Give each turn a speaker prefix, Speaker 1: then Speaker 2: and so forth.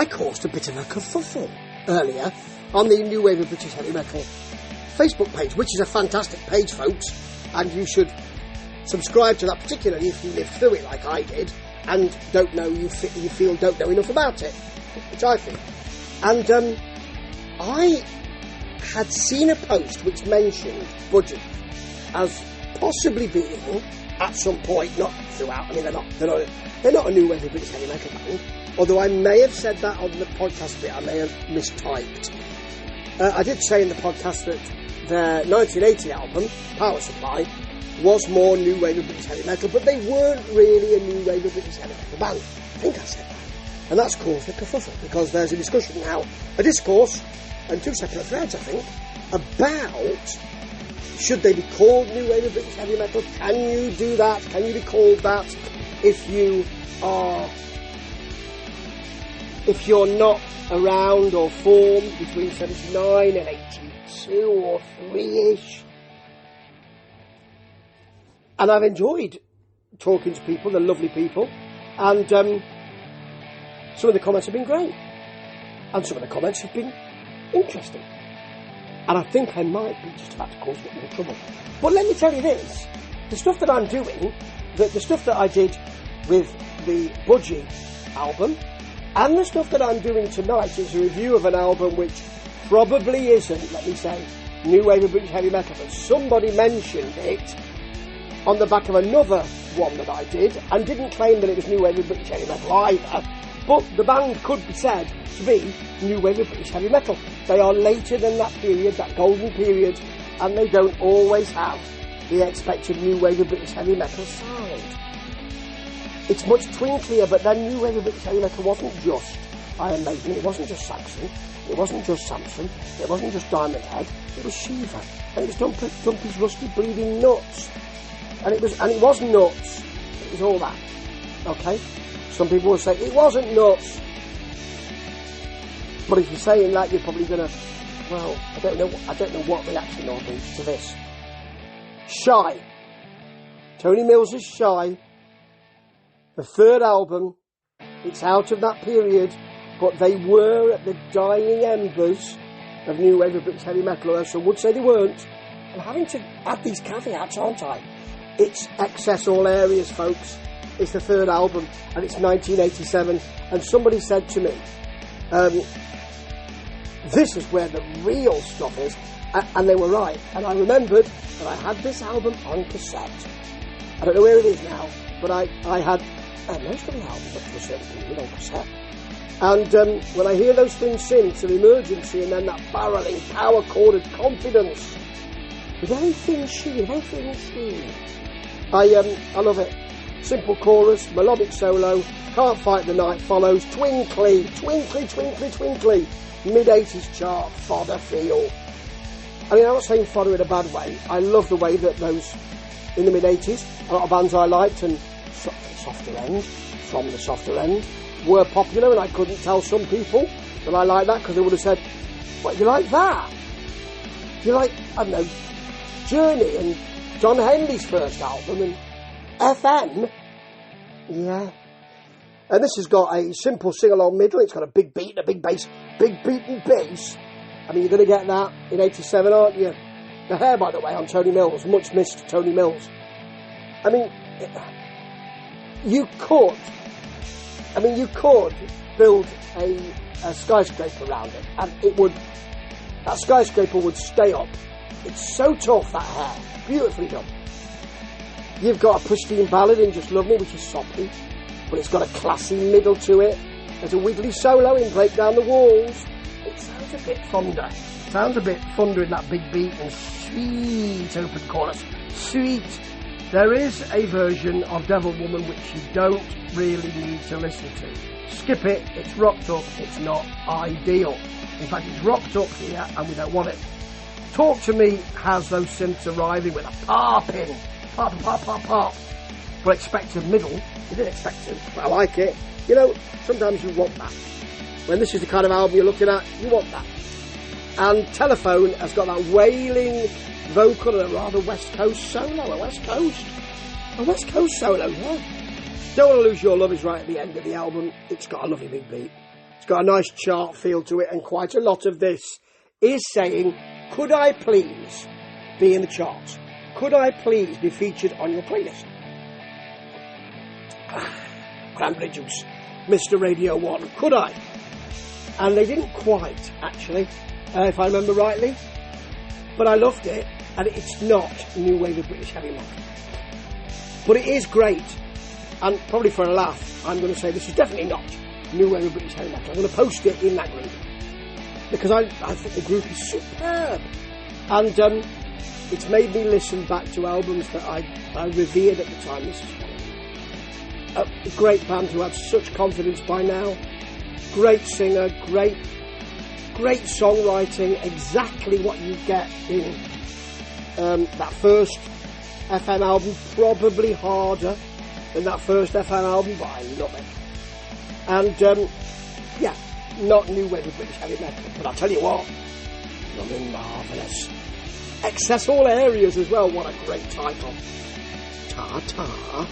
Speaker 1: I caused a bit of a kerfuffle earlier on the New Wave of British Heavy Metal Facebook page, which is a fantastic page, folks, and you should subscribe to that, particularly if you lived through it like I did and don't know enough about it, which I feel. And I had seen a post which mentioned Budgie as possibly being at some point, not throughout. I mean, they're not a New Wave of British Heavy Metal band. Although I may have said that on the podcast bit, I may have mistyped. I did say in the podcast that their 1980 album, Power Supply, was more New Wave of British Heavy Metal, but they weren't really a New Wave of British Heavy Metal band. I think I said that. And that's caused a kerfuffle, because there's a discussion now, a discourse, and two separate threads, I think, about should they be called New Wave of British Heavy Metal? Can you do that? Can you be called that if you're not around or formed between 79 and 82 or 3-ish? And I've enjoyed talking to people, they're lovely people, and some of the comments have been great, and some of the comments have been interesting. And I think I might be just about to cause a bit more trouble. But let me tell you this, the stuff that I'm doing, the stuff that I did with the Budgie album, and the stuff that I'm doing tonight is a review of an album which probably isn't, let me say, New Wave of British Heavy Metal, but somebody mentioned it on the back of another one that I did, and didn't claim that it was New Wave of British Heavy Metal either. But the band could be said to be New Wave of British Heavy Metal. They are later than that period, that golden period, and they don't always have the expected New Wave of British Heavy Metal sound. It's much twinklier, but then New Wave of British Heavy Metal wasn't just Iron Maiden, it wasn't just Saxon, it wasn't just Samson, it wasn't just Diamond Head, it was Shiva, and it was Dumpy's Rusty Bleeding Nuts. And it was nuts. It was all that. Okay? Some people will say, it wasn't nuts. But if you're saying that, you're probably going to, well, I don't know what reaction there'll be to this. Shy. Tony Mills is Shy. The third album, it's out of that period, but they were at the dying embers of New Wave of British Heavy Metal, or some would say they weren't. I'm having to add these caveats, aren't I? It's Excess All Areas, folks. It's the third album, and it's 1987. And somebody said to me, this is where the real stuff is. And they were right. And I remembered that I had this album on cassette. I don't know where it is now, but I had most of the albums up to a certain period on cassette. And when I hear those things sing, some emergency, and then that barreling, power-chorded confidence, with very thin sheen, I love it. Simple chorus, melodic solo, Can't Fight the Night follows, twinkly, mid-80s chart, fodder feel. I mean, I'm not saying fodder in a bad way. I love the way that those, in the mid-80s, a lot of bands I liked, and from the softer end, were popular, and I couldn't tell some people that I like that, because they would have said, what, you like that? You like, I don't know, Journey and John Henley's first album, and FM, yeah. And this has got a simple sing-along middle, it's got a big beat and a big bass, big beat and bass. I mean, you're going to get that in 87, aren't you? The hair, by the way, on Tony Mills, much missed Tony Mills. I mean, you could build a skyscraper around it, and that skyscraper would stay up. It's so tough, that hair. Beautifully done. You've got a pristine ballad in Just Love Me, which is soppy, but it's got a classy middle to it. There's a wiggly solo in Break Down the Walls. It sounds a bit thunder. Sounds a bit thunder in that big beat and sweet open chorus. Sweet. There is a version of Devil Woman which you don't really need to listen to. Skip it. It's rocked up. It's not ideal. In fact, it's rocked up here and we don't want it. Talk to Me has those synths arriving with a pop in. Pop. But expect a middle. You didn't expect it, but I like it. You know, sometimes you want that. When this is the kind of album you're looking at, you want that. And Telephone has got that wailing vocal and a rather West Coast solo. A West Coast solo, yeah. Don't Want to Lose Your Love is right at the end of the album. It's got a lovely big beat. It's got a nice chart feel to it, and quite a lot of this is saying, could I please be in the charts? Could I please be featured on your playlist? Cranberry Juice, Mr. Radio 1, could I? And they didn't quite, actually, if I remember rightly. But I loved it, and it's not new wave of British heavy metal. But it is great, and probably for a laugh, I'm going to say this is definitely not new wave of British heavy metal. I'm going to post it in that group, because I think the group is superb. And it's made me listen back to albums that I revered at the time. This is a great band who have such confidence by now. Great singer, great songwriting, exactly what you get in that first FM album, probably harder than that first FM album, but I love it. And yeah, not new wave of British heavy metal, but I'll tell you what, blooming marvellous. Access all areas as well, what a great title. Ta-ta.